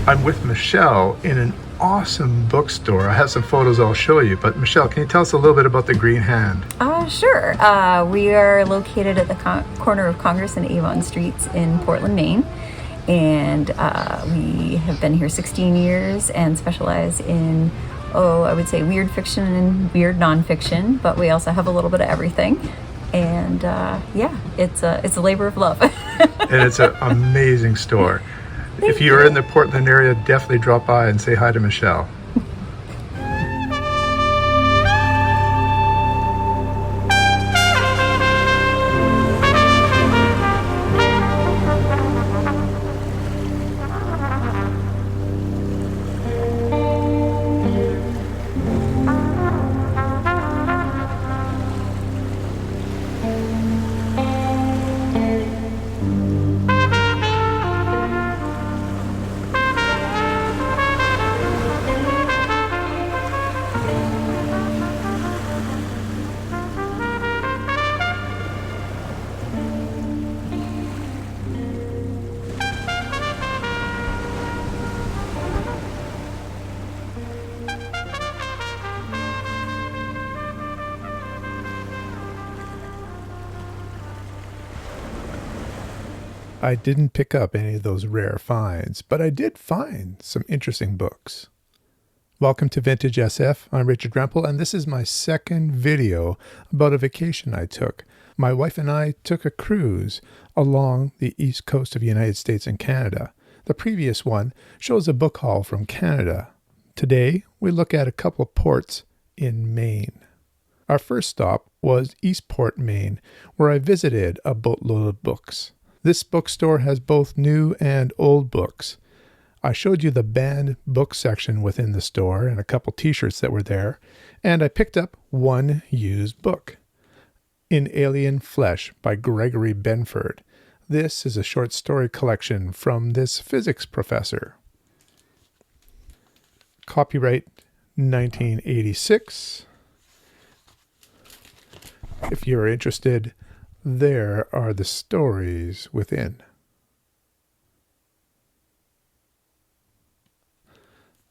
I'm with Michelle in an awesome bookstore. I have some photos I'll show you, but Michelle, can you tell us a little bit about the Green Hand? Sure. We are located at the corner of Congress and Avon Streets in Portland, Maine. And we have been here 16 years and specialize in, I would say weird fiction and weird nonfiction, but we also have a little bit of everything. And it's a labor of love. And it's an amazing store. If you're in the Portland area, definitely drop by and say hi to Michelle. I didn't pick up any of those rare finds, but I did find some interesting books. Welcome to Vintage SF. I'm Richard Rempel, and this is my second video about a vacation I took. My wife and I took a cruise along the east coast of the United States and Canada. The previous one shows a book haul from Canada. Today, we look at a couple of ports in Maine. Our first stop was Eastport, Maine, where I visited a boatload of books. This bookstore has both new and old books. I showed you the banned book section within the store and a couple t-shirts that were there, and I picked up one used book. In Alien Flesh by Gregory Benford. This is a short story collection from this physics professor. Copyright 1986. If you're interested, there are the stories within.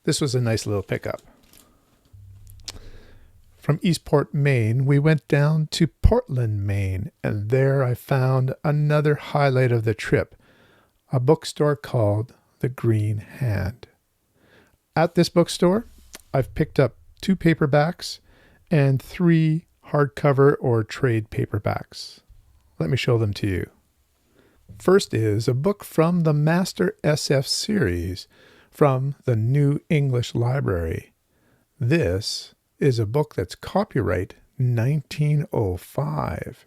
This was a nice little pickup. From Eastport, Maine, we went down to Portland, Maine, and there I found another highlight of the trip, a bookstore called The Green Hand. At this bookstore, I've picked up 2 paperbacks and 3 hardcover or trade paperbacks. Let me show them to you. First is a book from the Master SF series from the New English Library. This is a book that's copyright 1905.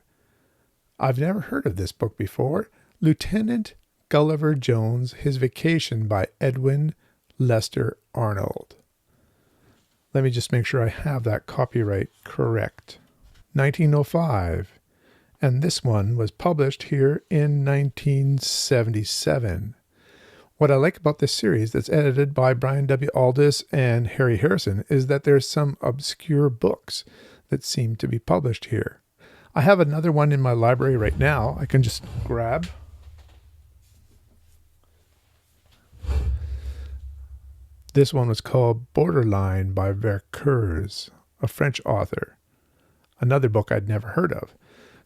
I've never heard of this book before. Lieutenant Gulliver Jones, His Vacation by Edwin Lester Arnold. Let me just make sure I have that copyright correct. 1905. And this one was published here in 1977. What I like about this series that's edited by Brian W. Aldiss and Harry Harrison is that there's some obscure books that seem to be published here. I have another one in my library right now I can just grab. This one was called Borderline by Vercors, a French author. Another book I'd never heard of.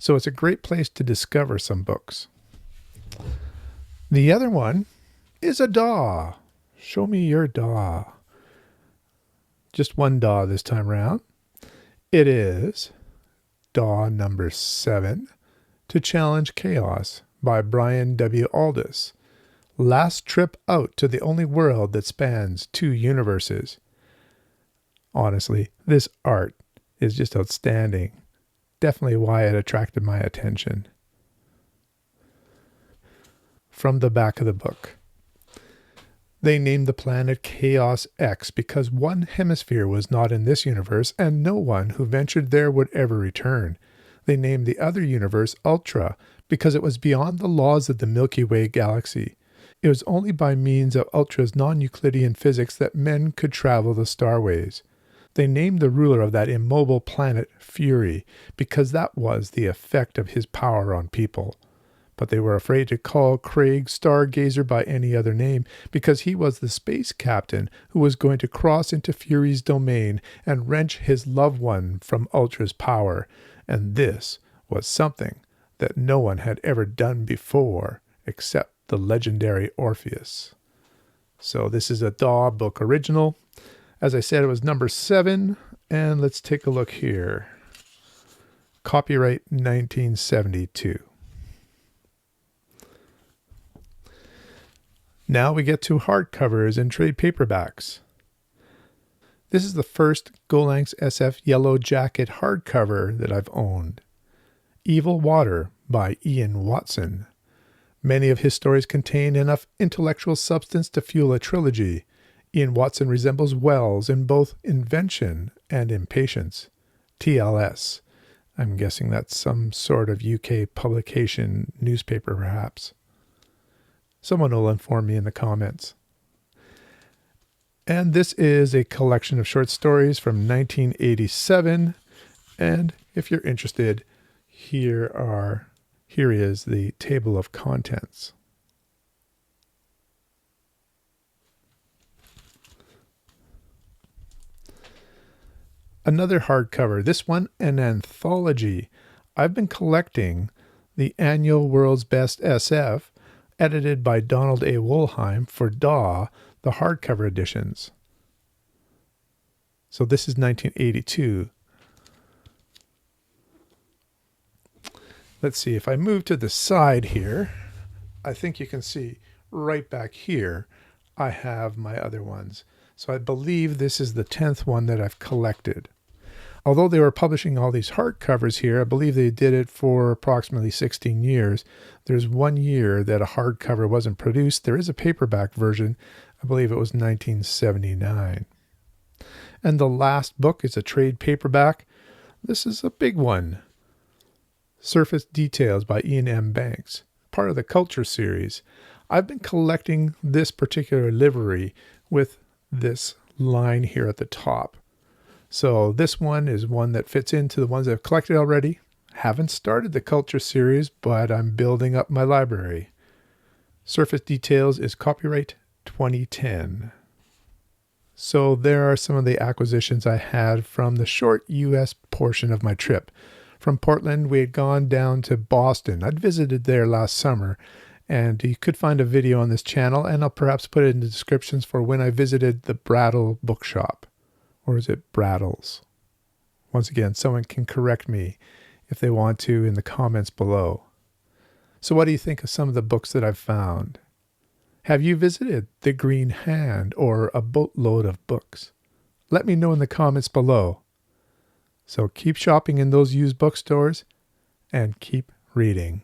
So it's a great place to discover some books. The other one is a DAW. Show me your DAW. Just one DAW this time around. It is DAW number 7, To Challenge Chaos by Brian W. Aldiss. Last trip out to the only world that spans 2 universes. Honestly, this art is just outstanding. Definitely why it attracted my attention. From the back of the book. They named the planet Chaos X because one hemisphere was not in this universe and no one who ventured there would ever return. They named the other universe Ultra because it was beyond the laws of the Milky Way galaxy. It was only by means of Ultra's non-Euclidean physics that men could travel the starways. They named the ruler of that immobile planet Fury because that was the effect of his power on people. but they were afraid to call Craig Stargazer by any other name because he was the space captain who was going to cross into Fury's domain and wrench his loved one from Ultra's power. And this was something that no one had ever done before except the legendary Orpheus. So this is a DAW book original. As I said, it was number 7, and let's take a look here. Copyright 1972. Now we get to hardcovers and trade paperbacks. This is the first Gollancz SF Yellow Jacket hardcover that I've owned. Evil Water by Ian Watson. Many of his stories contain enough intellectual substance to fuel a trilogy. Ian Watson resembles Wells in both invention and impatience. TLS. I'm guessing that's some sort of UK publication newspaper, perhaps. Someone will inform me in the comments. And this is a collection of short stories from 1987. And if you're interested, here is the table of contents. Another hardcover, this one an anthology. I've been collecting the annual World's Best SF, edited by Donald A. Wollheim for DAW, the hardcover editions. So this is 1982. Let's see, if I move to the side here, I think you can see right back here, I have my other ones. So I believe this is the 10th one that I've collected. Although they were publishing all these hardcovers here, I believe they did it for approximately 16 years. There's 1 year that a hardcover wasn't produced. There is a paperback version. I believe it was 1979. And the last book is a trade paperback. This is a big one. Surface Details by Ian M. Banks, part of the Culture series. I've been collecting this particular livery with this line here at the top. So this one is one that fits into the ones I've collected already. Haven't started the Culture series, but I'm building up my library. Surface Details is copyright 2010. So there are some of the acquisitions I had from the short U.S. portion of my trip. From Portland, we had gone down to Boston. I'd visited there last summer, and you could find a video on this channel, and I'll perhaps put it in the descriptions for when I visited the Brattle Book Shop. Or is it Brattles? Once again, someone can correct me if they want to in the comments below. So what do you think of some of the books that I've found? Have you visited the Green Hand or a boatload of books? Let me know in the comments below. So keep shopping in those used bookstores and keep reading.